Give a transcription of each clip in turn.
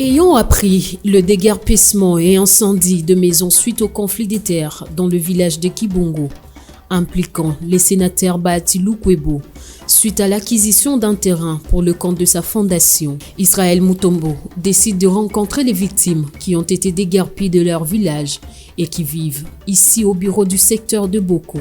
Ayant appris le déguerpissement et incendie de maisons suite au conflit des terres dans le village de Kibongo, impliquant les sénateurs Bahati Lukwebo, suite à l'acquisition d'un terrain pour le compte de sa fondation, Israël Mutombo décide de rencontrer les victimes qui ont été déguerpies de leur village et qui vivent ici au bureau du secteur de Boko.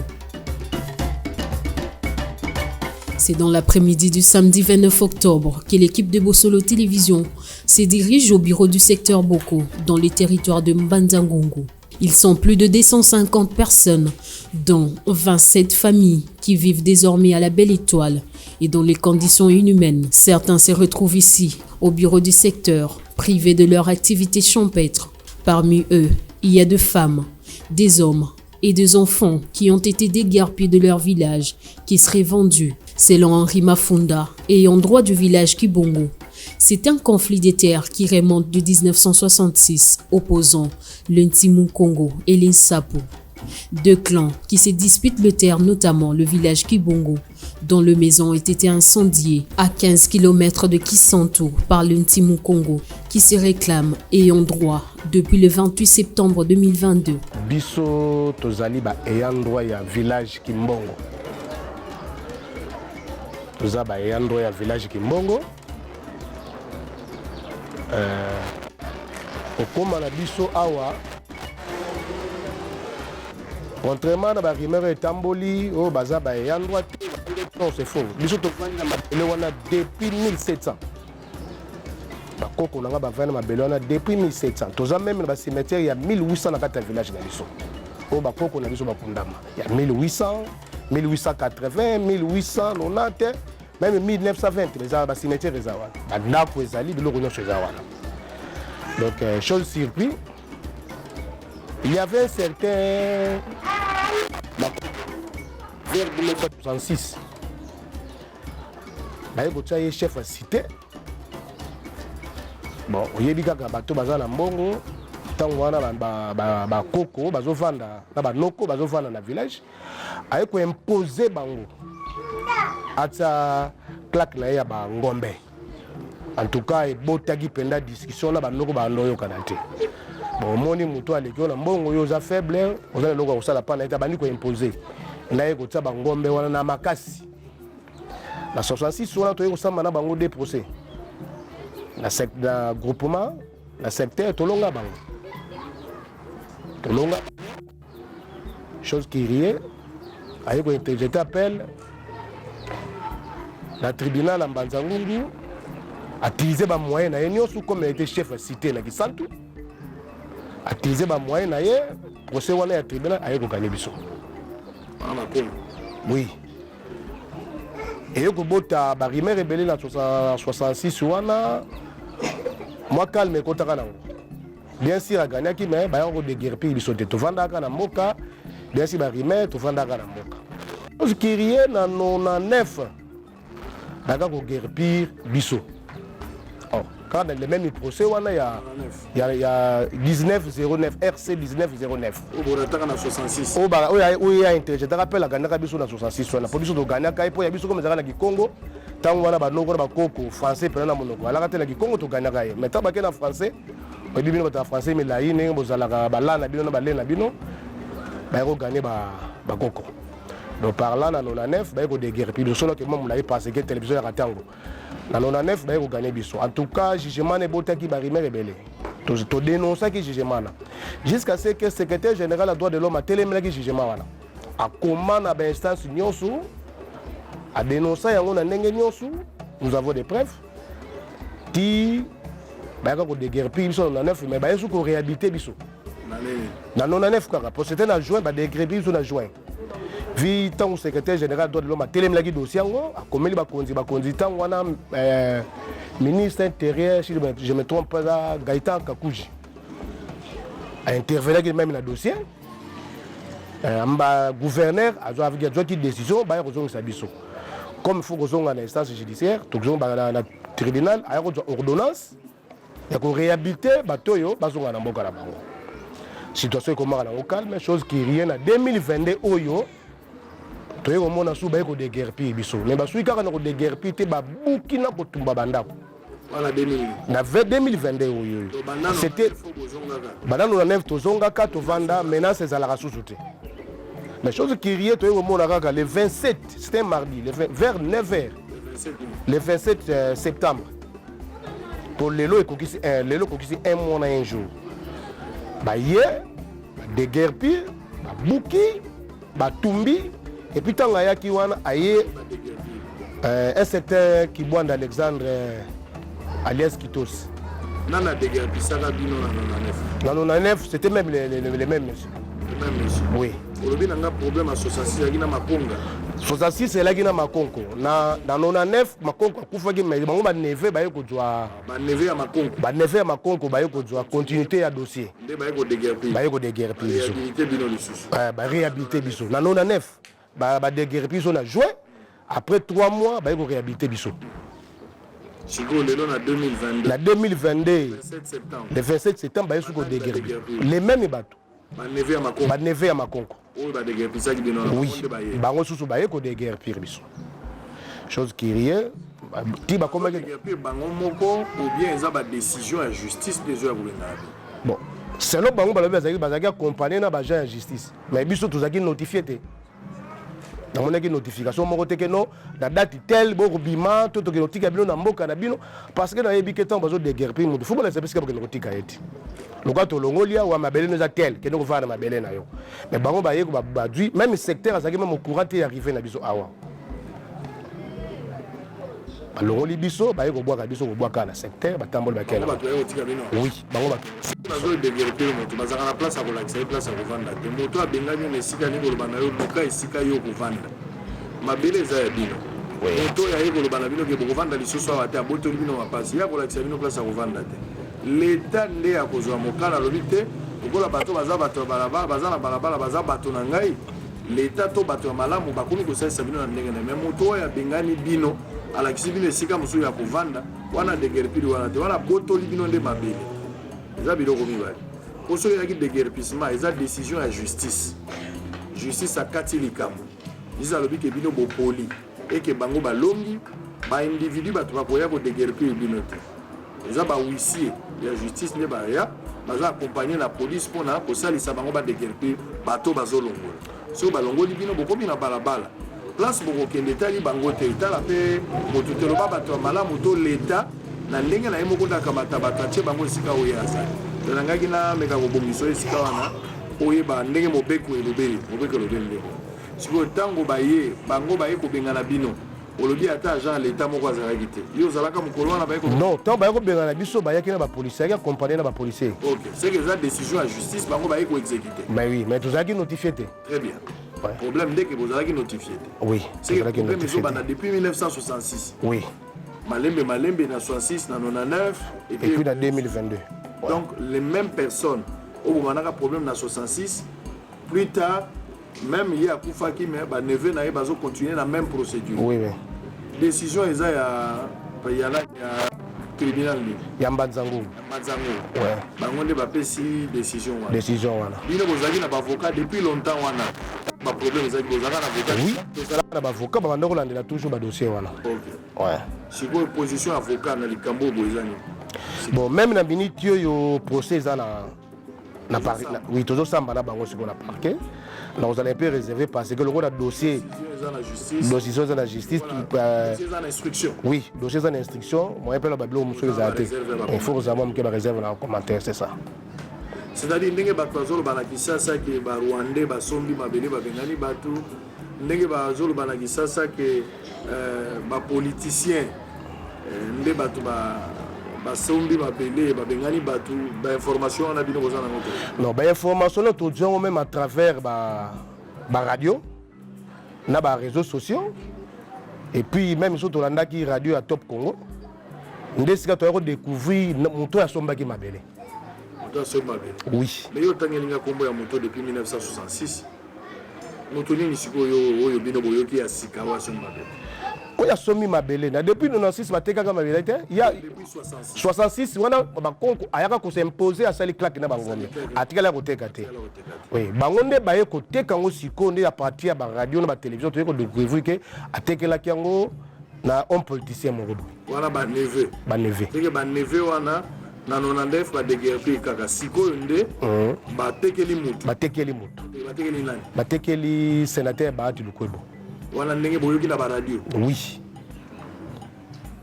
C'est dans l'après-midi du samedi 29 octobre que l'équipe de Bossolo Télévision se dirige au bureau du secteur Boko, dans les territoires de Mbanza-Ngungu. Ils sont plus de 250 personnes, dont 27 familles qui vivent désormais à la Belle Étoile et dans les conditions inhumaines. Certains se retrouvent ici, au bureau du secteur, privés de leur activité champêtre. Parmi eux, il y a des femmes, des hommes et des enfants qui ont été déguerpis de leur village, qui seraient vendus. Selon Henri Mafunda, ayant droit du village Kibongo, c'est un conflit des terres qui remonte de 1966, opposant l'Ntimu Congo et l'Insapo. Deux clans qui se disputent le terre, notamment le village Kibongo, dont les maisons ont été incendiées à 15 km de Kisantu par l'Ntimu Congo, qui se réclame ayant droit depuis le 28 septembre 2022. Biso tozali ba ayant droit ya village Kimbongo. Toza ba ayant droit ya village Kimbongo. Okoma na biso awa contrairement à la rumeur etamboli o baza ba ayant droit, non c'est faux. Biso tovandi na mabele wana depuis 1700. Bakoko nanga bavandi na mabele wana depuis 1700. Toza même na ba cimetière ya 1800 na kati ya village na biso. O bakoko na biso bakundama ya 1800, 1880, 1890, même 1920 les a ba cimetière les a wana. Ba ndako ezali biloko nyonso eza wana. Donc chose surpris, il y avait un certain vers 1966. Il y a chef à cité. Bon, il y a des gens qui ont été en Mbongo, tant qu'on a Koko, Bazovanda, Noko, Bazovanda dans le village. Il a imposé Bango à sa claque na Ngombe. En tout cas, il y a une discussion là, Noko Bandoyo Kanate. Bon, moni muto aleki na mbongo yo za faible, ozala loko osala pa na eta bandi ko imposer. Na ye ko tsa bangombe wana na makasi. Na 66 wana to ye ko samba na bango des procès. Na secteur groupement, na secteur tolonga bango. Tolonga. Chose qui riait, aye ko interjeter appel. La tribunal en Mbanza-Ngungu a utilisé ba moyen na yenyo sous comme il était chef cité na Kisantu. A utilisé ba moyen na ye procès wana ya tribunal aye ko gagner biso. Oui. Et ko bota ba rimer rebelle na 66 wana moi calme ko taka nango. Bien sûr a gagner ki mais ba ko de guerre biso te to vanda ka na mboka, bien sûr ba rimer to vanda ka na mboka. Parce que rien na 99 daga ko guerre biso. Quand le même procès, il y a 1909, RC 1909. Oui, je te rappelle la Ghana Biso dans 66. La police de Ghana, il y a Biso comme ça qui Congo. Tant qu'on a un français, pendant la monoko. Alors, quand il Congo, tu gagnes. Mais tant que en français, on dit bien français, mais là, il y a un balana, bino, il gagner Bakoko. Donc, par là, dans 99, il y a des guerres. Puis, le seul que moi, je l'avais passé, la télévision à Tango. Dans 99, il y a gagné biso. En tout cas, jugement n'est pas qui va rimer rebelle. Tu dénonces qui jugement. Jusqu'à ce que le secrétaire général des droits de l'homme a téléméné qui jugement. A comment à l'instance Nyonsu, a dénoncé nous avons des preuves. Qui va des guerres biso dans 99, mais il faut réhabiliter biso. Dans 99, pour c'était en juin, des guerres biso en juin. Vu tant que secrétaire général de l'homme a téléméné dossier, a commis le tant ministre intérieur, si je me trompe pas, Gaëtan Kakouji a intervenu même dans le dossier. Le gouverneur a pris une décision, comme il faut que dans l'instance judiciaire, dans le tribunal, il y a une ordonnance, il y a une réhabilité, il y a une situation comme au calme, chose qui rien en 2022. Tu es au monde sous baïko de guerre pi biso. Mais basui kaka na ko de guerre pi te ba bukina ko tumba bandako. Voilà 2000. Na 2022 oyo. C'était banano na 9 tozonga ka tovanda maintenant c'est à la sous-souté. Mais chose qui riait toi au monde le 27, c'était un mardi, vers 9h. Le 27 septembre. Pour les lots un mois un jour. Bah hier des guerres pires, bah Bouki, bah Tumbi et puis tant qu'il y a un certain qui boit d'Alexandre alias Kitos. Nana des guerres puis ça va bien dans 99 c'était même les mêmes monsieur. Oui. Aujourd'hui, on a un problème à 66 à Makonga. 66 c'est là qui na Makongo. Dans 99 Makongo kufaki mais bango ba neve ba yeko jwa. Ba neve à Makongo. Ba neve à Makongo ba yeko jwa continuité à dossier. Ba yeko déguerpi. Ba yeko déguerpi. Réhabilité bino lisusu. Ba réhabilité biso. Dans 99 ba déguerpi on a joué. Après 3 mois ba yeko réhabilité biso. Chico lelo na 2022. La 2022. 27 septembre. Le 27 septembre ba yeko déguerpi. Les mêmes bateaux. Ba neve à Makongo. Ba neve à Makongo. Oui, bango susu baye ko de guerre pire biso. Chose qui rie, ti ba comme bango moko ou bien ça ba décision à justice des œuvres bon, selon bango ba bazaki accompagner na ba agent de justice. Mais biso tozaki notifié té. Na monaki notification moko te que non, la date telle bo bima to to ke notika bino na mboka na bino parce que na yebi ke temps bazo de guerre pire mutu. Faut pas laisser parce que ba notika eti. Loka to longolia ou mabele nous a tel que nous va na mabele na yo mais bango ba yeko ba dui même secteur azaki même au courant est arrivé na biso awa ba longoli biso ba yeko boaka biso ko boaka na secteur ba tambol ba kela oui bango ba bazo développer moto bazaka na place à relaxer place à revendre de moto abengami na sika ni ko lobana yo duka sika yo ko vanda mabele za ya bino moto ya yeko lobana bino ke ko vanda lisusu awa te aboto bino mapasi ya ko relaxer bino place à revendre te l'état ndé à kozwa mokala lobité okola bato baza bato balaba baza na balabala baza bato na ngai l'état to bato ya malamu bakomi kosalisa bino na ndenge na mais moto ya bengani bino alakisi bino esika mosusu ya kovanda wana deguerpiri wana te wana botoli bino nde mabele eza biloko mibale po soki ezaki deguerpissement eza décision ya justice akati likambo justice alobi ke bino bopoli eke bango balongi baindividu bato bakoya kodeguerpiri bino te eza bahuissier ya justice nde baya baza accompagner la police mpona kosalisa bango badeguerpir bato bazolongola soki balongoli bino bokomi na balabala place bokokende etali bango te etala mpe moto te loba bato ya malamu to leta na ndenge na ye moko ndakamata bato atie bango esika oyo azali elangaki nameka kobongisa esika wana oyeba ndenge mobeko elobeli ndeko sikoyo ntango baye bango baye kobengana bino olobi ata agent l'état moko azalaki te yo ozalaka mokolo wana bayeko non tant bayeko bengana biso bayaki na ba policier ya accompagner na ba policier OK c'est que ça décision à justice bango bayeko exécuter mais oui mais tozalaki notifié te très bien ouais. Problème dès que vous avez notifié oui c'est que problème ils depuis 1966 oui malembe na 66 na 99 et puis dans 2022 ouais. Donc les mêmes personnes au moment où problème na 66 plus tard même il y a Koufaki mais ba neve na bazo continuer la même procédure oui oui décision eza ya tribunal ni ya Mbanzango ouais bango nde bapesi décision wana bino bozaki na avocat depuis longtemps wana ba problème eza bozaka na avocat oui tozalaka na avocat ba bando kolandela toujours ba dossier wana OK ouais siko position avocat na likambo bozani bon même na minute yo procès eza na Paris oui toujours samba na bango siko na parquet là vous allez un peu réservé parce que le dossier dossier dans la justice instruction oui dossier dans instruction moi appelle la bablo monsieur les arrêter il faut que ça moi que réserve dans commentaire c'est ça c'est-à-dire ndenge bato bazolo bana kisasa ke ba Rwandais ba sombi mabele ba bengani bato ndenge bazolo bana kisasa ke ba politicien ndenge bato ba sombi mabele ba bengani bato ba information on a bino bozana ngoto non ba information là tout gens même à travers ba radio na ba réseaux sociaux et puis même surtout landa qui radio à Top Congo ndesika to découvrir moto ya sombaki mabele oui mais yo tangelinga kombo ya moto depuis 1966 moto nini sikoyo oyo bino boyoki ya sika wa sombaki oya somi mabele na depuis 96 batekaka mabele te ya 66 wana bakonko ayaka ko s'imposer à sali claque na bangombe atikala ko teka te oui bangonde baye ko teka ngo siko nde ya partie ya ba radio na ba télévision to ko découvrir que atekela kiango na homme politicien moko wana ba neve teke ba neve wana na 99 ba degerpe kaka sikoyo nde batekeli mutu nani batekeli sénateur Bahati Lukwebo wana ndenge boyoki na ba radio oui.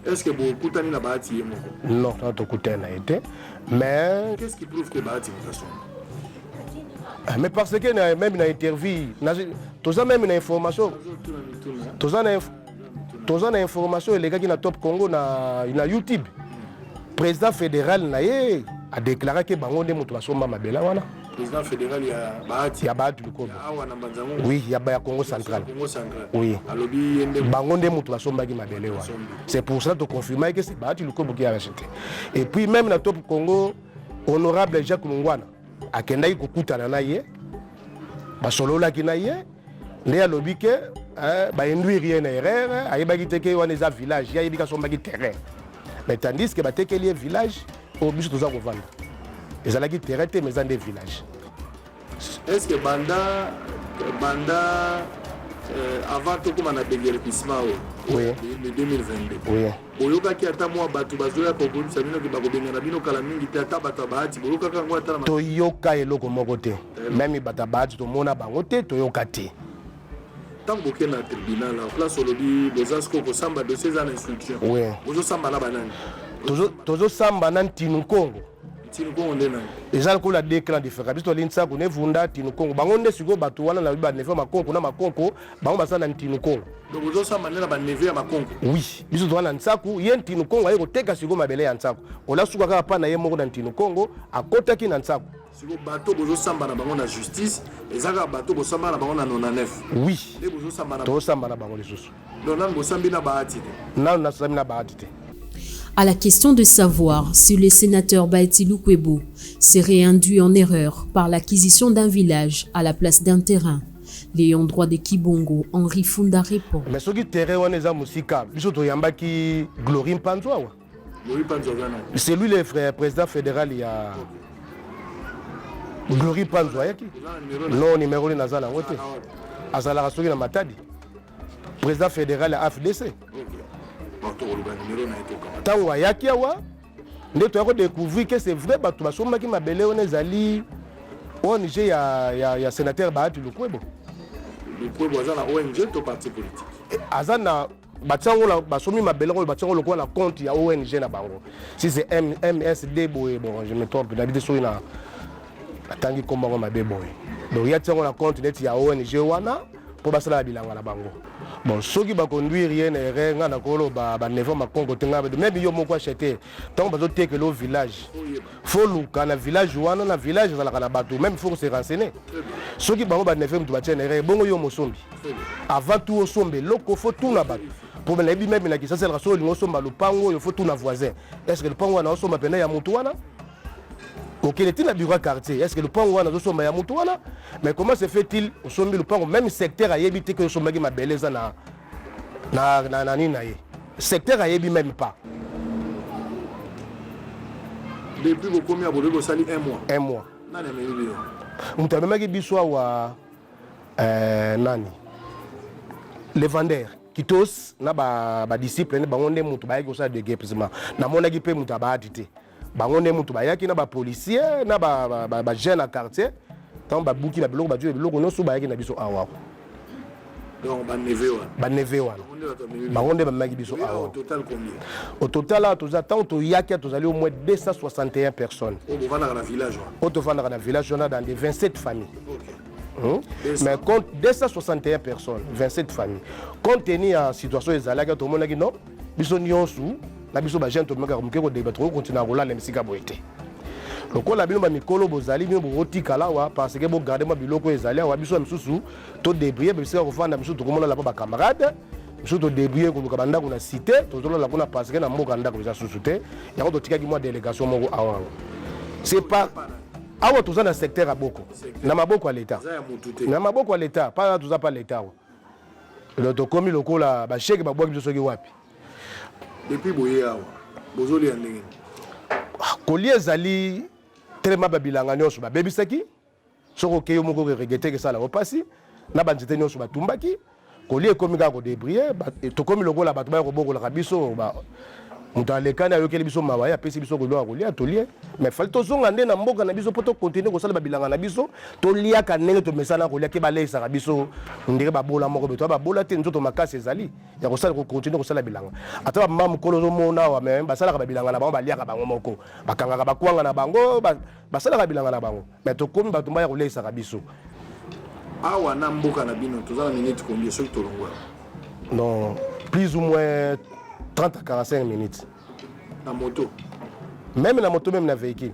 Est-ce que vous écoutez la Bahati non, pas écouté na été mais qu'est-ce qui prouve que Bahati mais parce que même une interview tous même une information tous en information les gars qui na Top Congo na YouTube président fédéral naye a déclaré que bango nde mutu basomba mabela wana président fédéral ya Bahati Lukwebo oui ya Congo central oui alobi yende bango nde mutu basomba ki mabele wana c'est pour ça de confirmer que c'est Bahati Lukwebo qui a acheté et puis même na Top Congo honorable Jacques Mungwana akendaki kokutana na ye basololaki na ye nde alobi ke bainduire ye na erreur ayebaki te ke wana eza village ye ayebi kasombaki terrain mais tandis que batekeli ye village oyo biso toza kovanda ezalaki terrain te mais eza nde village. Est-ce que banda avant tokoma na déguerpissement oui. de 2022 oui. boyokaki ata mwa bato bazoya kokolisa bino ke bakobengana bino kala mingi te ata bato ya Bahati boyokaka yango ata toyoka eloko moko te meme bato ya Bahati tomona bango te toyoka te ntango boke na tribunal la place olobi boza siko kosamba dossier eza na instruction bozosamba na banani tozosamba na ntinu Kongo nde nani eza lokola deux clans différents biso toli nsaku nevunda ntinu Kongo bango nde sikoyo bato wana na banefe makonko na makonko bango basala na ntinu Kongo donc bozosamba nde na baneve ya makonko oui biso toza na nsaku ye ntinu Kongo aye koteka sikoyo mabele ya nsaku olasuka kaka mpa na ye moko na ntinu Kongo akotaki na nsaku sikoyo bato bozosamba na bango na justice eza kaka bato bosamba na bango na 99 oui nde bozosamba tozosamba na bango lisusu donc nani bosambi na Bahati te nanu nasambi na Bahati te. À la question de savoir si le sénateur Bahati Lukwebo serait induit en erreur par l'acquisition d'un village à la place d'un terrain, l'ayant droit de Kibongo, Henri Funda répond. Mais ce qui terrain on est à Musika, biso to yambaki Glory Mpanzwa. C'est lui le frère président fédéral il y a Glory Mpanzwa yaki. Non numéro ni nazala ngote. Azala rasoki na Matadi. Président fédéral à AFDC. Tango ayaki awa nde toyako découvrir que c'est vrai bato basombaki mabele wana ezali ONG ya sénateur Bahati Lukwebo aza na ONG to parti politique aza na batiango basomi mabele oyo batiango lokola na compte ya ONG na bango si c'est MSD boye bon je me trompe d'habitude soki na atangi kombango mabe boye donc ya tiango na compte neti ya ONG wana po basala bilanga na bango bon soki bakonduire ye na erreur nga na koloba banevo makongo te nga même yo moko achete ntango bazotekela o village fo luka na village wana na village ezalaka na bato même faut se renseigner soki bango banevo mutu batia na erreur bongo yo mosombi avant tout osombe loko fo tuna bato po nayebi même na kisaselaka so olingo osomba lupango oyo fo tuna voisin est-ce que lupango wana osomba pena ya mutu wana ok il était na bureau quartier est-ce que le pango wana zosomba ya mutu wana mais comment se fait-il osombi le pango même secteur ayebi te que osombaki mabeleza na nini na ye secteur ayebi même pas depuis beaucoup mieux abolo ko sali un mois nani ameli mutu amemaki biso awa nani le vendeur kitos na ba disciple ne bango nde mutu bayaki kosala de guerre namonaki mpe mutu abahati te bango nde mutu bayaki na bapolicier na bajeune à quartier ntango babuki na biloko badwi biloko nyonso bayaki na biso awa baneve wana bango nde bamemaki biso awa au total awa toza ntango toyaki tozali au moins 261 personnes oyo tofandaka na village wana dans des 27 familles mais compte 261 personnes 27 familles compte tenu ya situation ezalaki tomonaki non biso nyonso na biso ba jeune to meka muke ko débattre ko continuer kolala misika boete lokola bino ba mikolo bozali bino botika wa parce que bo garder ma biloko ezali wa biso misusu to débrouiller bisika ko fanda biso to komona la ba camarade biso to débrouiller ko banda ko na cité to to la ko na parce que na mboka ndako za susu te ya ko to tikaki moi délégation moko awa c'est pas awa to za na secteur aboko na maboko à l'état na maboko à l'état pas to za pas l'état le to komi lokola ba chèque ba boki biso soki wapi depuis boye awa bozoli andenge kolia ezali telema babilanga nyonso babebisaki soko keyo moko regete ke sala opasi na banzete nyonso batumbaki kolia ekomi kaka kodébrie tokomi lokola bato bakobokolaka biso moto alekani ayokeli biso mawa ye apesi biso kolia kolia tolie mais fali tozonga nde na mboka na biso mpo tokontinue kosala babilanga na biso toliaka ndenge tomesana kolia ke baleisaka biso ndenge babola moko beto babola te nzoto makasi ezali ya kosala kokontinue kosala bilanga ata bamama mokolo ozomona awa me basalaka babilanga na bango baliaka bango moko bakangaka bakwanga na bango basalaka bilanga na bango mais tokomi bato mbaya koleisaka biso awa na mboka na bino tozala minute combien soki tolongwa non plus ou moins 30 à 45 minutes. Na moto? Même la moto, même la véhicule.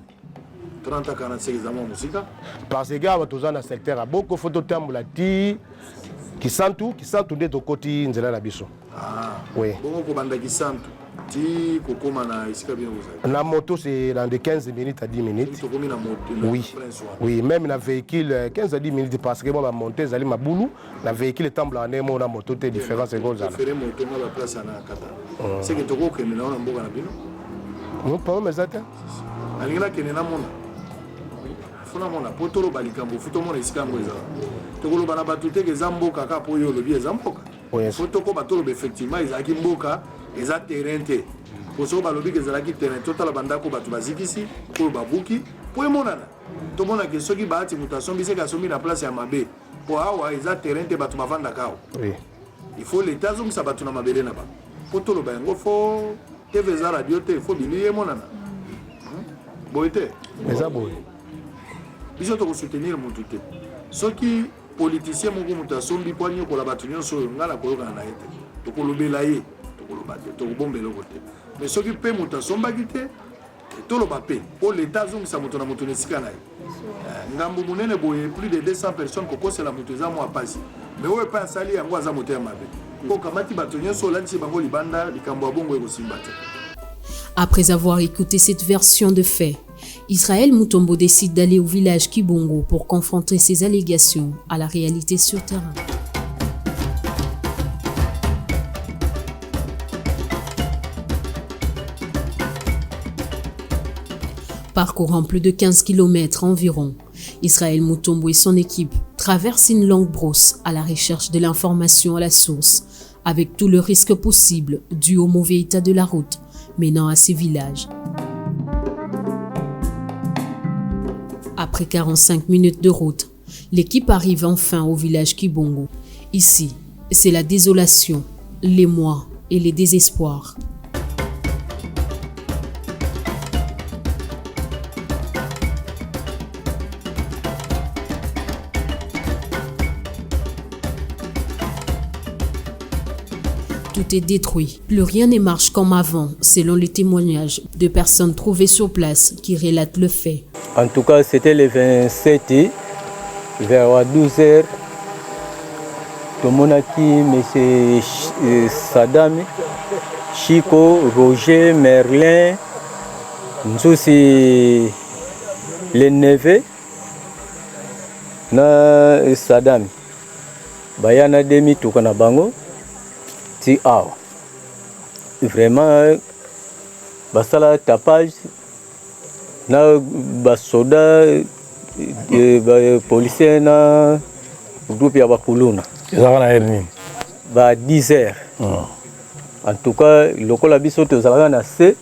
30 à 45 minutes. Parce que quand tu es dans le secteur, il y a beaucoup de photos qui sentent tout de ton côté, nzela la biso. Ah. Oui. Bon, comment qui sentent ti kokoma na isika bien vous. La moto c'est dans de 15 minutes à 10 minutes. Tu combien na moto? Oui. Oui, même la véhicule 15 à 10 minutes parce que moi ma montée zali ma boulou, la véhicule temble en émo na moto te différence c'est comme ça. Faire moto na la place na kata. C'est que toko ke na mboka na bino. Non pas mais ça. Alingana ke na mona. Funa mona potolo balikambo futo mona isika ngoza. Tokolo bana batute ke zamboka ka po yo lobi zamboka. Foto ko batolo effectivement izaki mboka eza terrain te. Poso balobi ke zalaki terrain total bandako batu bazikisi ko babuki po emonana. To mona ke soki baati mutation bise ka somi na place ya mabe. Po awa eza terrain te batu bavanda kao. Oui. Il faut l'état zongi sa batu na mabele na ba. Potolo ba ngo fo TV za radio te fo bili emonana. Boite. Mais ça boy. Biso to soutenir mutu te. Soki politicien moko mutation bi poigné ko la batu nyonso ngala ko yoka na ete. To ko lobela ye. To bombelo côté mais ce qui peut monter son bagité tout le papier pour l'état zone ça monte na moto nesika na ngambo munene boye plus de 200 personnes ko kosela moto za moi passe mais ouais pas sali yango za moto ya mabe ko kamati batonyo so lanci bango libanda likambo bongo eko simbate. Après avoir écouté cette version de fait, Israël Mutombo décide d'aller au village Kibongo pour confronter ses allégations à la réalité sur terrain. Parcourant plus de 15 km environ, Israël Mutombo et son équipe traversent une longue brosse à la recherche de l'information à la source, avec tout le risque possible dû au mauvais état de la route menant à ces villages. Après 45 minutes de route, l'équipe arrive enfin au village Kibongo. Ici, c'est la désolation, l'émoi et les désespoirs. Tout est détruit. Plus rien ne marche comme avant, selon les témoignages de personnes trouvées sur place qui relatent le fait. En tout cas, c'était le 27 vers 12h. Tout le monde a dit, M. Saddam, Chico, Roger, Merlin, nous c'est les neveux na Saddam. Bayana demi tout kana bango. Si vraiment basala tapage na basoda policier na groupe ya bakuluna ba 10h. En tout cas lokola biso tozalaka na C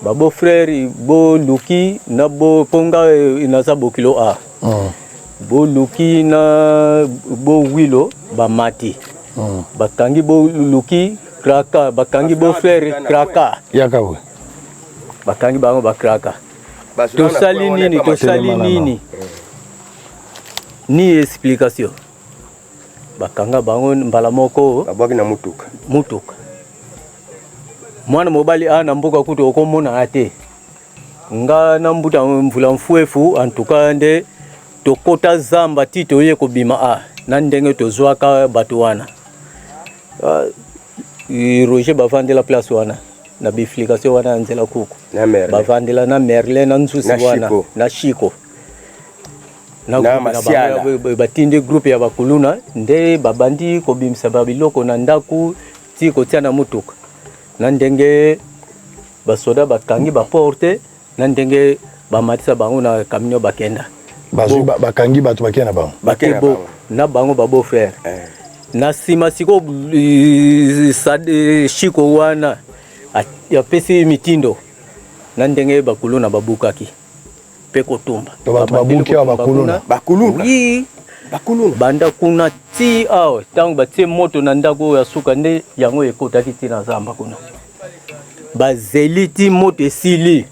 babo frère bo luki na bo ponga inaza bo kilo a bo luki na bo wilo ba mati bakangi bo luki kraka bakangi bo frère kraka yakawe bakangi bango ba kraka to sali nini ni explication bakanga bango mbala moko babaki na mutuka mwana mobali ana mboka kuto okomona ate nga na mbuta mvula mfuefu en tout cas nde tokota zamba tito ye kobima a na ndenge tozwaka bato wana Roger bavandela place wana na biflikation wana nzela kuku bavandela na Merlin na nzusi wana na Chico na batinde groupe ya bakuluna nde babandi kobimisa babiloko na ndaku ti kotia na mutuka na ndenge basoda bakangi baporte na ndenge bamatisa bango na camion bakenda bakangi bato bakenda bango bakebo na bango babo frère na sima siko shiko wana ya pesi mitindo na ndenge bakuluna babukaki peko tumba babuki wa bakuluna yi bakuluna banda kuna ti aw tangu batie moto na ndako ya suka nde yango ekotaki tina zamba kuna bazeliti moto esili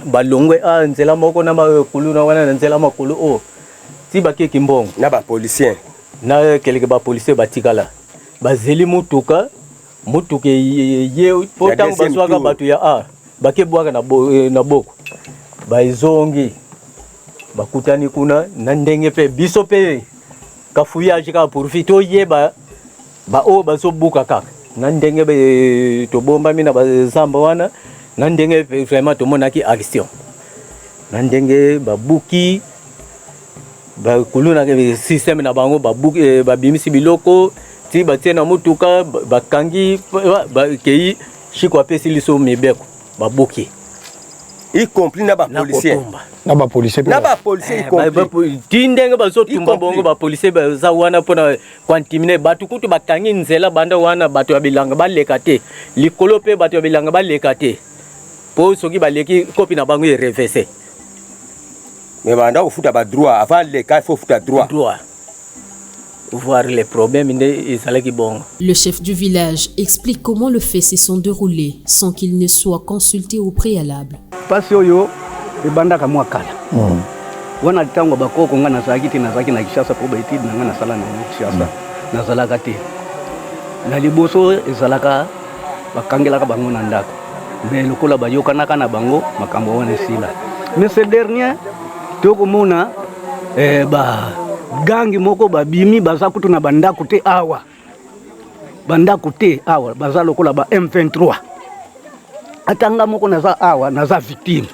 balongwe nzela moko na bakuluna wana na nzela makulu o ti bakeki mbongo na ba policier na keleke ba policier batikala bazeli mutuka ye potango baswaka batu ya bakebwaka na boko baizongi bakutani kuna na ndenge pe biso pe kafuyage ka profite oyeba o bazobuka kaka na ndenge be tobomba mina bazamba wana na ndenge vraiment tomonaki action na ndenge babuki bakuluna ke système na bango babuki babimisi biloko ti batie na mutuka bakangi bakei shiko apesi liso mibeko babuki y compris na ba policier tindenge bazotumba bongo ba policier baza wana pona kwantimine batu kutu bakangi nzela banda wana batu ya bilanga baleka te likolo pe batu ya bilanga baleka te po soki baleki kopi na bango e reverser mais banda au futa ba droit avant les cas il faut futa droit voir les problèmes qui bon. Le chef du village explique comment le fait se sont déroulés sans qu'il ne soit consulté au préalable. Parce yo ebanda kamwa kala. Wana tango bakoko ngana sakiti na zaki na Kishasa po baiti na ngana sala na Kishasa. Na zalaka te. Na liboso ezalaka bakangela ka bango na ndako. Mais lokola bayoka naka na bango makambo wana sila. Mais ce dernier toko mona gangi moko babimi baza kutu na bandako te awa baza lokola ba M23 atanga moko naza awa naza victime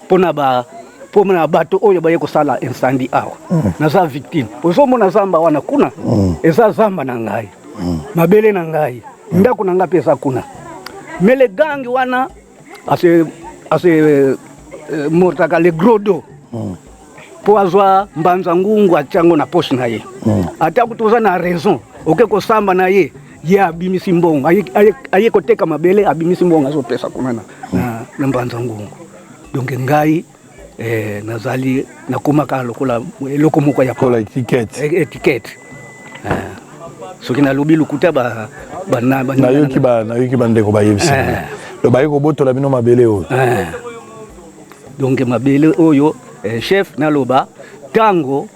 pona bato oyo baye kosala incendie awa naza victime ozomona zamba wana kuna eza zamba na ngai mabele na ngai ndako na ngai pesa kuna mele gangi wana ase mortaka le grodo po azwa mbanza ngungu achango na poche na ye ata kutuza na raison oke kosamba na ye abimisi mbongo aye koteka mabele abimisi mbongo azo pesa kuna na mbanza ngungu donc ngai nazali nakomaka lokola eloko moko ya kola etiquette soki nalobi lukuta na yoki bandeko bayebisi lo bayeko botola bino mabele oyo donc mabele oyo chef naloba tango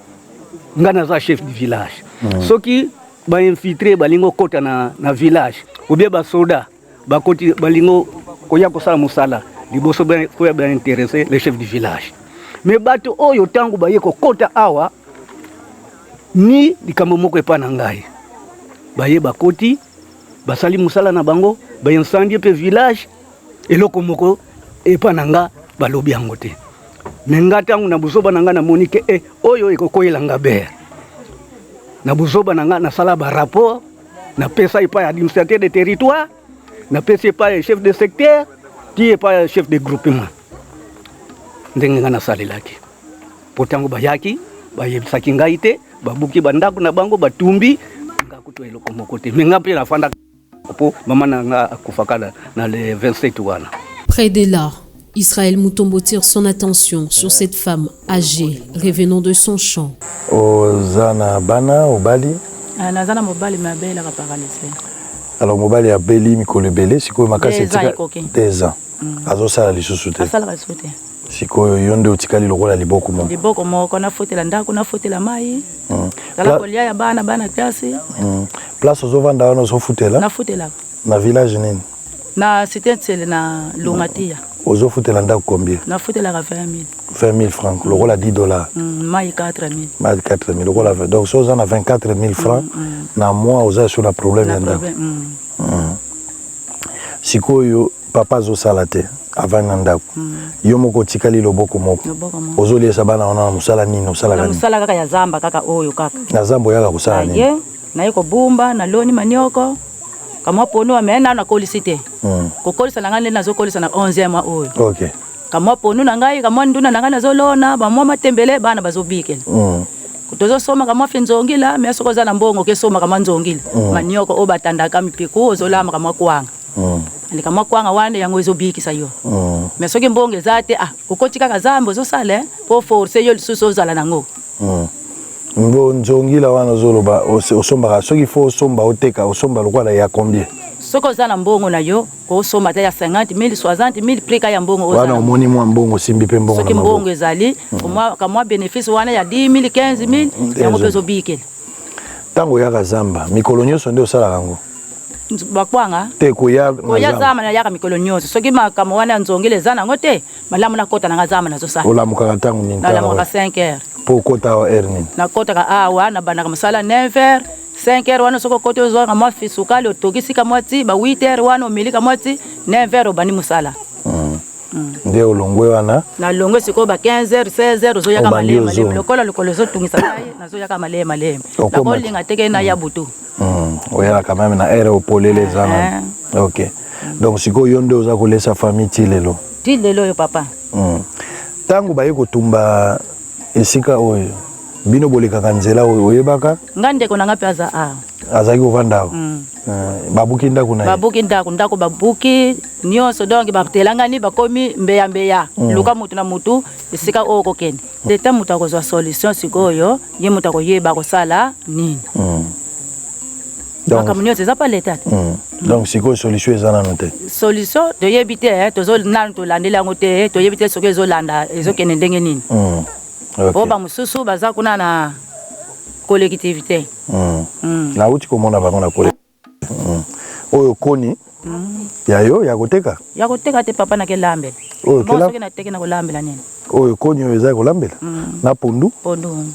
ngana za chef du village soki ba infiltrer balingo kota na village ou bien ba soda ba koti balingo koya kosala musala liboso ko ba intéresser le chef du village mais bato oyo tango ba yeko kota awa ni likambo moko epa na ngai baye bakoti basali musala na bango ba incendie pe village eloko moko epa na nga balobi yango te mengatangu na buzoba nanga na monike oyo ekokoyela nga ber na buzoba nanga na sala ba rapport na pesa ipa administrateur de territoire na pesa ipa chef de secteur ti ipa chef de groupement ndenge nga na salelaki potango bayaki bayebisaki ngai te babuki bandako na bango batumbi ngakuto eloko moko te menga mpe na fanda po mama na nga akufaka na le 27 wana. Près de là, Israël Mutombo tire son attention sur cette femme âgée revenant de son champ. Ozana bana obali. Nazana mobali mabela ka paralysé. Alors mobali ya beli mikolo belé siko makasi tika 2 ans. Azo sala lisusu te. Asala lisusu. Siko yonde utikali lokola liboko mo. Liboko mo kona fotela ndako na fotela mai. Kala kolia ya bana klasi. Place ozovanda wana ozofutela. Na fotela. Na village nini? Na cité na Longatia. Ozofutela ndako combien? Na fotela ka 20 000 francs, lokola 10 $. Mai 4 000. Mai 4 000 lokola. Donc so za na 24 000 francs na mois oza sur la problème ya ndako. Sikoyo papa zo sala te avant na ndako. Yo moko tikali loboko moko. Ozoliesa bana ona musala nini osala gani? Musala kaka ya zamba kaka oyo kaka. Na zambo yaka kusala nini? Ye, na yiko bumba na loni manioko. Kama pono amena na kolisite. Ko kolisa na ngane nazo kolisa na 11e mois oyo. OK. Kama pono na ngai kama nduna na ngane nazo lona ba mwa matembele bana bazobikela. tozosoma kamwa fe nzongila me sokoza na mbongo ke soma kamwa nzongila manioko obatanda kamipiku ozolama kamwa kwanga ali kamwa kwanga wane yango ezobikisa yo me soki mbongo ezate ukotika kazambo ozosale po force yo lisusu ozala nango mbo nzongila wana zoloba osomba soki fo osomba oteka osomba lokwala ya combien soko za na mbongo na yo ko soma ta ya 50,000 60,000 prika ya mbongo ozana wana omoni mwa mbongo simbi pe mbongo soki mbongo ezali kamwa bénéfice wana ya 10,000 15,000 yango pezo bikela tango ya kazamba mikolo nyonso nde osala kango bakwanga te koya zama na yaka mikolo nyonso soki makamo wana nzongile za nango te malamu na kota na zama na zo sa olamuka tango nini na lamuka 5 heures po kota wa nini na kota ka awa na bana masala 9 heures 5 heures wana soko kote zo kama fisukali otokisi kama ti ba 8 heures wana omilika mwati 9 heures bani musala ndio ulongwe wana na longwe siko ba 15 heures 16 heures zo yaka malema lokolo zo tungisa naye na zo yaka malema na kolinga teke na ya butu oyala quand même na ere opolele zana OK donc siko yonde oza kolesa famille tilelo yo papa tango baye kotumba esika oyo bino bolekaka nzela oyo oyebaka ngande ko nanga peaza azaki kovanda babuki ndako na babuki ndako babuki nyonso donc batelanga ni bakomi mbeya luka mutu na mutu esika oko kende leta mutu akozwa solution sikoyo ye mutu akoyeba kosala nini donc amunyo teza pa leta donc sikoyo solution ezana note solution toyebi te tozo nanu tolandela ngo te toyebi te soki ezolanda ezokende ndenge nini Okay. Oba mususu baza kuna na collectivité. Na uti komona bango na collectivité. Oyo koni yayo ya koteka? Ya koteka te papa na kelambela. Oyo kela? Soki na teke na kolambela nini? Oyo koni oyo za kolambela? Na pondu? Pondu.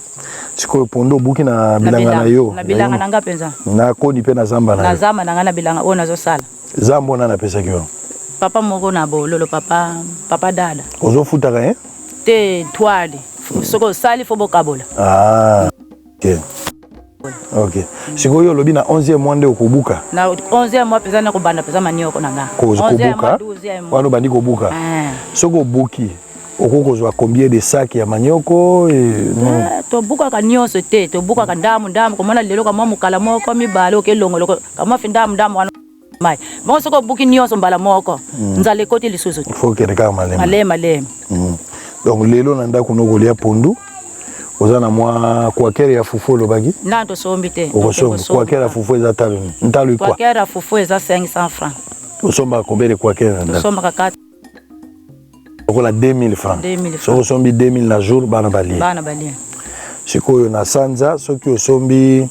Siko pondu buki na bilanga na yo. Na bilanga nanga penza. Na koni pe na zamba na yo. Na zamba nanga na bilanga ona zo sala. Zambo na pesa kiyo. Papa moko na bololo papa dada. Ozo futaka te toile. Soko sali fobo kabola. OK. OK. Siko yo lobi na 11e mois nde okubuka. Na 11e mois pesa na kobanda pesa manioko nanga. 11e mois wana bandi kobuka. Soko buki okokozwa combien de sacs ya manioko to buka ka nyonso te to buka ka ndamu komona lelo kama mukala moko mibalo ke longolo kama findamu wana mai. Bon soko buki nyonso mbala moko. Nzale koti lisusu. Faut que reka malema. Donc lelo nanda kuno golia pondu ozana mwa kwakere ya fufu lobaki nando sombi te okosomba kwakere ya fufu eza taloni ntalo ikwa kwakere ya fufu eza 500 francs osomba kombele kwakere nanda osomba ka 4 okola 2000 francs soko sombi 2000 na jour bana balia sikoyo na sanza soki osombi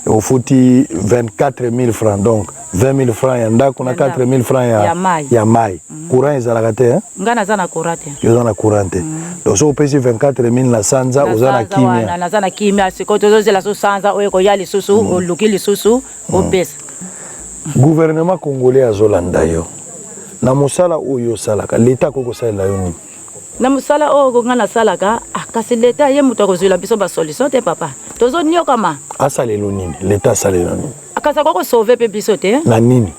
ofuti 24000 francs donc 20,000 francs ya ndako na 4,000 francs ya mai. Courant ezalaka te ngana zana courant te. Yo na courant te. Donc so pesi 24,000 na sanza ozana kimia. Na zana kimia siko tozozela so sanza oyo ko yali susu oluki lisusu obesa. Gouvernement congolais azolanda yo. Na musala oyo salaka leta koko sala yo ni. Na musala oyo ngana salaka kasi leta ye muto kozula biso ba solution te papa. Tozo nyo kama. Asalelo nini? Leta asalelo nini? Akasa koko sauver pe biso te. Na nini?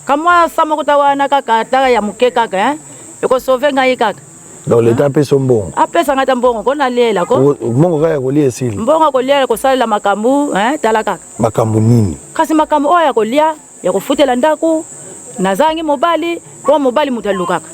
Kama sama kutawana kaka taka ya muke kaka yoko sauver ngai kaka. Donc leta pe sombongo. Apesa ngata mbongo kona lela ko. Mbongo kaya kolia esili. Mbongo kolia ko sala makambu tala kaka. Makambu nini? Kasi makambu oya kolia ya kufutela ndaku nazangi mobali ko mobali mutalukaka.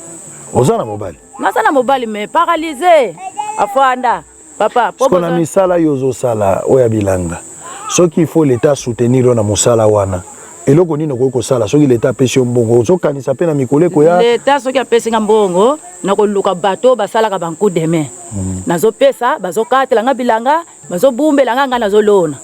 Ozana mobali. Nazana mobali me paralysé afanda papa popo na misala yozo sala oya bilanga soki il faut l'état soutenir na musala wana eloko nini ko sala soki l'état pesi mbongo ozokanisa pe na mikoleko ya l'état soki apesi ngambongo na koluka bato basala ka banku demain nazo pesa bazokatela ngabilanga bazobumbela nganga nazolona.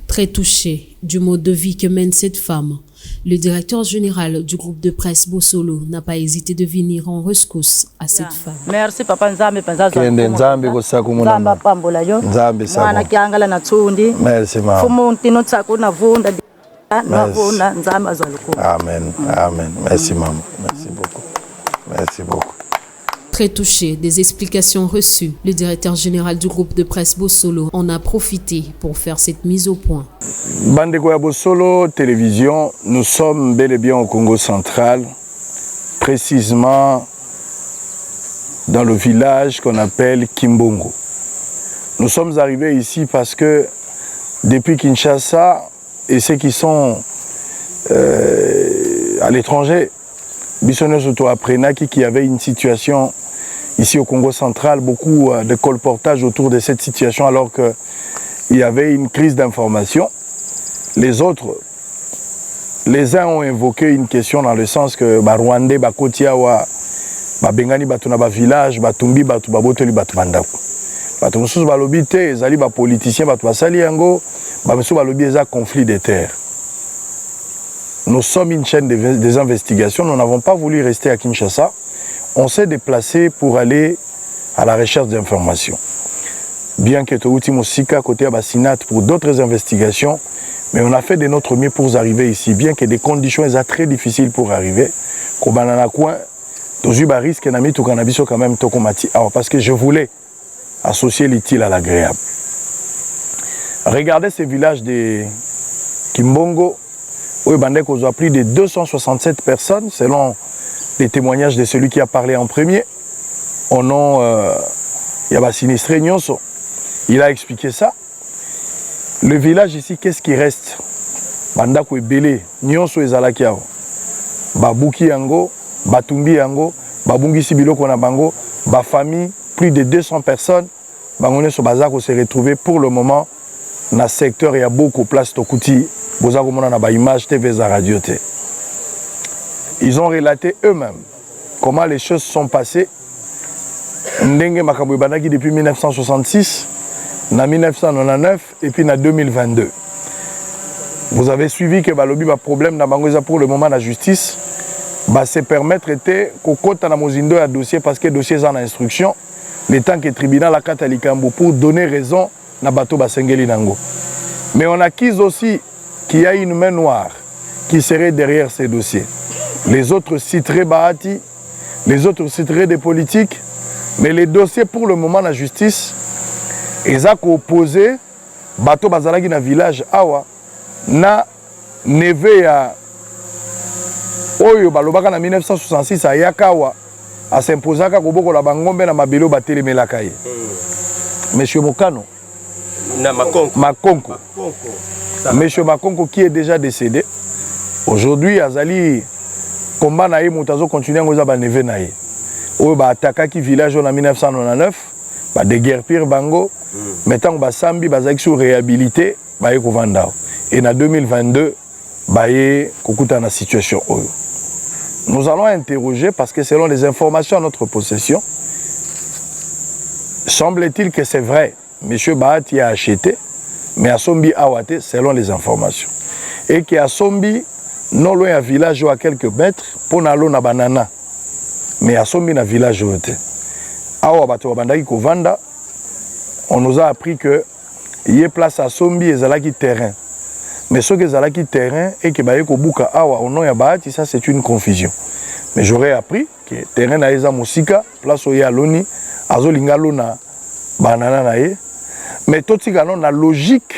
Très touché du mode de vie que mène cette femme, le directeur général du groupe de presse Bosolo n'a pas hésité de venir en rescousse à cette femme. Merci papa Nzambe panzazo. Kende Nzambe ko sakumuna. Nzamba pambola yo. Nzambe sakumuna. Mwana kiangala na tsundi. Merci mama. Fumu ntino tsako na vunda na vunda Nzamba azwaluko. Amen. Amen. Merci maman. Merci beaucoup. Merci beaucoup. Très touché des explications reçues, le directeur général du groupe de presse Bosolo en a profité pour faire cette mise au point. Bandeko ya Bosolo Télévision, nous sommes bel et bien au Congo central, précisément dans le village qu'on appelle Kimbongo. Nous sommes arrivés ici parce que depuis Kinshasa et ceux qui sont à l'étranger, Bissonne surtout après Naki, qui avait une situation ici au Congo central, beaucoup de colportage autour de cette situation alors qu'il y avait une crise d'information. Les autres, les uns ont invoqué une question dans le sens que Rwandais, Kotiawa, Bengani, Batuna, village, Batumbi, Batubaboteli, Batubandako. Batumsous, Balobité, Zali, Politicien, Batubasaliango, Bamsou, Balobi, Eza, conflit des terres. Nous sommes une chaîne des investigations, nous n'avons pas voulu rester à Kinshasa. On s'est déplacé pour aller à la recherche d'informations. Bien que Touti Moussika, côté Abassinat, pour d'autres investigations, mais on a fait de notre mieux pour arriver ici, bien que des conditions sont très difficiles pour arriver. Parce que je voulais associer l'utile à l'agréable. Regardez ces villages de Kimbongo, où il y a plus de 267 personnes, selon les témoignages de celui qui a parlé en premier. Au nom, il y a sinistré Nyonso. Il a expliqué ça. Le village ici, qu'est-ce qui reste? Bandako ebele, Nyonso ezalakiao. Babuki yango, Batumbi yango, Babungisi biloko na bango, ba famille, plus de 200 personnes. Bangone so bazako s'est retrouvé pour le moment dans le secteur, il y a beaucoup de place Tokouti. Bozako mona na ba image TV za radio te. Ils ont relaté eux-mêmes comment les choses sont passées. Ndenge makambo banaki depuis 1966, en 1999 et puis en 2022. Vous avez suivi que balobi ba problème na bangoza pour le moment la justice ba se permettre était kokota na mozindo ya dossier parce que dossier est en instruction le temps que le tribunal a katalikambo pour donner raison na bato basengeli nango. Mais on accuse aussi qu'il y a une main noire qui serait derrière ces dossiers. Les autres citeraient Bahati, les autres citeraient des politiques, mais les dossiers pour le moment la justice ils ont opposé bato bazalaki na village awa na neve ya oyo balobaka na 1966 ayakawa asimposaka koboko la bangombe na mabelo batelemelaka ye. Monsieur Mokano na Makonko. Monsieur Makonko qui est déjà décédé. Aujourd'hui azali combat na ye moutazo continuer ngoza ba neve na ye. Oyo ba attaquaki village en 1999, ba déguerpir bango. Maintenant ba sambi bazaki sur réhabilité ba ye kovanda. Et en 2022 ba ye kokuta na situation oyo. Nous allons interroger parce que selon les informations à notre possession, semble-t-il que c'est vrai. Monsieur Bahati a acheté, mais à Sombi Awate, selon les informations. Et qu'à Sombi, non loin à village ou à quelques mètres, pour n'aller na banana. Mais à Sombi, na village ou te. Awa bato bandaki kovanda, on nous a appris que il y a place à Sombi et zalaki terrain. Mais ce que zalaki terrain et que baye ko buka awa au nom ya Bahati, ça c'est une confusion. Mais j'aurais appris que terrain na eza musika, place au ya loni, azo lingalo na banana na ye. Mais tout ce qu'on a logique,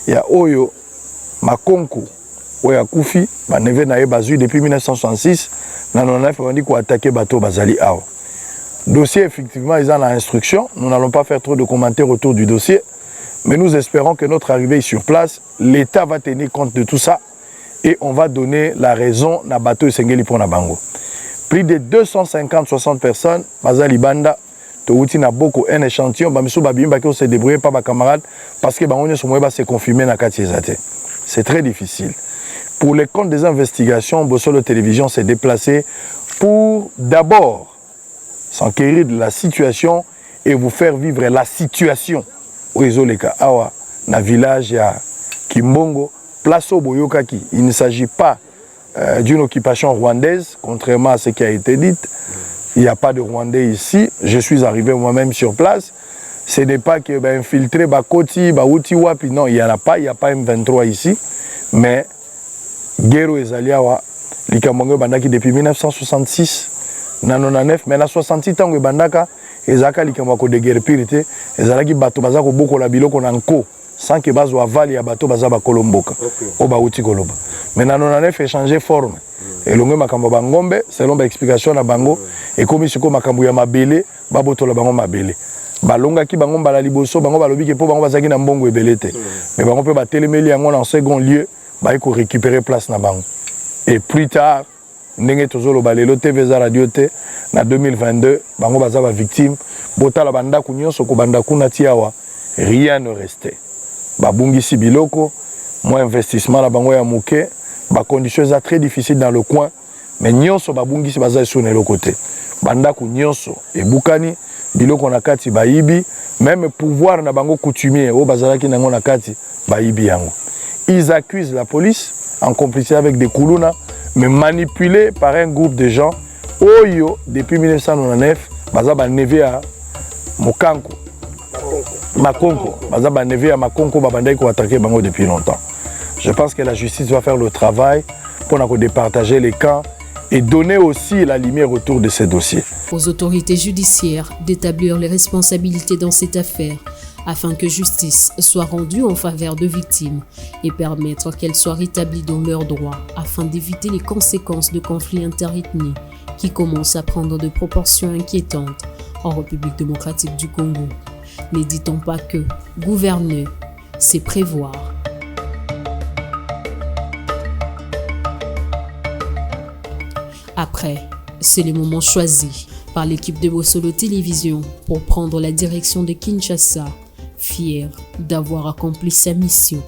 il y a Oyo, Makonko, Oya Koufi, Neve Naye Bazu depuis 1966, on a dit qu'on a attaqué Bateau Bazali Ao. Dossier, effectivement, ils ont l'instruction. Nous n'allons pas faire trop de commentaires autour du dossier, mais nous espérons que notre arrivée sur place, l'État va tenir compte de tout ça et on va donner la raison à Bateau Sengeli pour Nabango. Plus de 250-60 personnes, Bazali Banda, Touti na beaucoup un échantillon, bamiso babimba qui se débrouiller pas ba camarades parce que on est se confirmer na katiezate. C'est très difficile. Pour les comptes des investigations, Bossolo Télévision s'est déplacé pour d'abord s'enquérir de la situation et vous faire vivre la situation au Ezoleka Awa na village ya Kimbongo, place au Boyokaki. Il ne s'agit pas d'une occupation rwandaise, contrairement à ce qui a été dit. Il n'y a pas de Rwandais ici. Je suis arrivé moi-même sur place. Ce n'est pas que infiltré Bakoti, Baouti, Wapi. Non, il n'y en a pas. Il n'y a pas M23 ici. Mais Guerro et Zaliawa, Likamongo Bandaki depuis 1966, 99, mais en 66 ans, Bandaka, Ezaka Likamako de guerre pirité, Ezalaki Bato Bazako Boko la Biloko Nanko, sans que Bazo Avali à Bato Bazaba Kolomboka, au Baouti Koloba. Mais en 99, échangé forme. Et l'on makambo bangombe selon l'explication na bango et comme ce ko makambo ya mabele baboto la bango mabele balongaki bango mbala liboso bango balobi ke po bango bazaki na mbongo ebele te mais bango pe batelemeli yango en second lieu bayi ko récupérer place na bango et plus tard ndenge tozoloba lelo TV za radio te na 2022 bango baza ba victime botala bandako nyonso ko bandako na tiawa rien ne restait babungisi biloko moi investissement na bango ya muke ba conditions za très difficiles dans le coin mais nyonso babungisi baza sur le côté bandako nyonso ebukani biloko na kati bayibi même pouvoir na bango coutumier o bazalaki nango na kati bayibi yango. Ils accusent la police en complicité avec des Kuluna mais manipulés par un groupe de gens oyo depuis 1999 baza ba neve à Mokanko Makonko baza ba neve à Makonko babandai ko attaquer bango depuis longtemps. Je pense que la justice va faire le travail pour départager les camps et donner aussi la lumière autour de ces dossiers. Aux autorités judiciaires d'établir les responsabilités dans cette affaire afin que justice soit rendue en faveur de victimes et permettre qu'elles soient rétablies dans leurs droits afin d'éviter les conséquences de conflits interethniques qui commencent à prendre de proportions inquiétantes en République démocratique du Congo. Ne dit-on pas que gouverner, c'est prévoir? Après, c'est le moment choisi par l'équipe de Bossolo Télévision pour prendre la direction de Kinshasa, fière d'avoir accompli sa mission.